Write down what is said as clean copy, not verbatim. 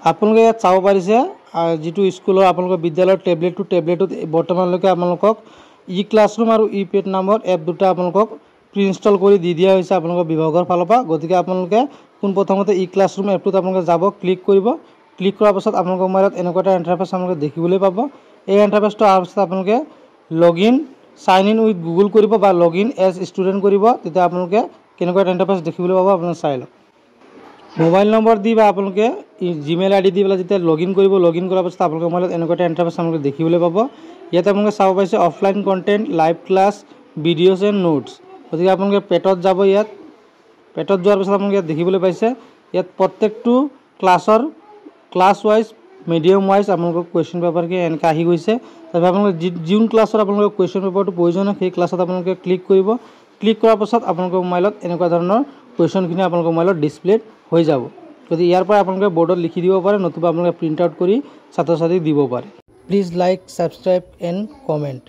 আপোনালোকে ইয়াত চাব পাৰিছে যিটো স্কুলৰ আপোনালোকৰ বিদ্যালয়ৰ টেবলেট টু টেবলেটত বৰ্তমানলৈকে আপোনালোকক ই ক্লাছৰুম আৰু ই পেড নামৰ এপ দুটা আপোনালোকক প্ৰি ইনষ্টল কৰি দি দিয়া হৈছে আপোনালোকৰ বিভাগৰ ফালৰ পৰা। গতিকে আপোনালোকে পোনপ্ৰথমতে ই ক্লাছৰুম এপটোত আপোনালোকে যাব, ক্লিক কৰিব। ক্লিক কৰাৰ পাছত আপোনালোকৰ মোবাইলত এনেকুৱা এটা ইণ্টাৰফেচ আপোনালোকে দেখিবলৈ পাব। এই ইণ্টাৰফেচটো অহাৰ পাছত আপোনালোকে login sign in with Google কৰিব বা লগইন এজ ষ্টুডেণ্ট কৰিব। তেতিয়া আপোনালোকে কেনেকুৱা এটা ইণ্টাৰফেচ দেখিবলৈ পাব আপোনালোকে চাই লওক। মোবাইল নম্বৰ দি বা আপোনালোকে জিমেইল আইডি দি পেলাই যেতিয়া লগইন কৰিব, লগইন কৰাৰ পাছত আপোনালোকৰ মোবাইলত এনেকুৱা এটা ইণ্টাৰফেচ আপোনালোকে দেখিবলৈ পাব। ইয়াতে আপোনালোকে চাব পাৰিছে offline content, live class, videos and notes. গতিকে আপোনালোকে পেটত যাব। ইয়াত পেটত যোৱাৰ পাছত আপোনালোকে ইয়াত দেখিবলৈ পাইছে ইয়াত প্ৰত্যেকটো ক্লাছৰ ক্লাছ ৱাইজ, মিডিয়াম ৱাইজ আপোনালোকৰ কুৱেশ্যন পেপাৰকে এনেকৈ আহি গৈছে। তাৰপিছত আপোনালোকে যোন ক্লাছত আপোনালোকৰ কুৱেশ্যন পেপাৰটো প্ৰয়োজন হয় সেই ক্লাছত আপোনালোকে ক্লিক কৰিব। ক্লিক কৰাৰ পাছত আপোনালোকৰ মোবাইলত এনেকুৱা ধৰণৰ কুৱেশ্যনখিনি আপোনালোকৰ মোবাইলত ডিছপ্লেত হৈ যাব। গতিকে ইয়াৰ পৰা আপোনালোকে বৰ্ডত লিখি দিব পাৰে, নতুবা আপোনালোকে প্ৰিণ্ট আউট কৰি ছাত্ৰ ছাত্ৰীক দিব পাৰে। Please like, subscribe and comment.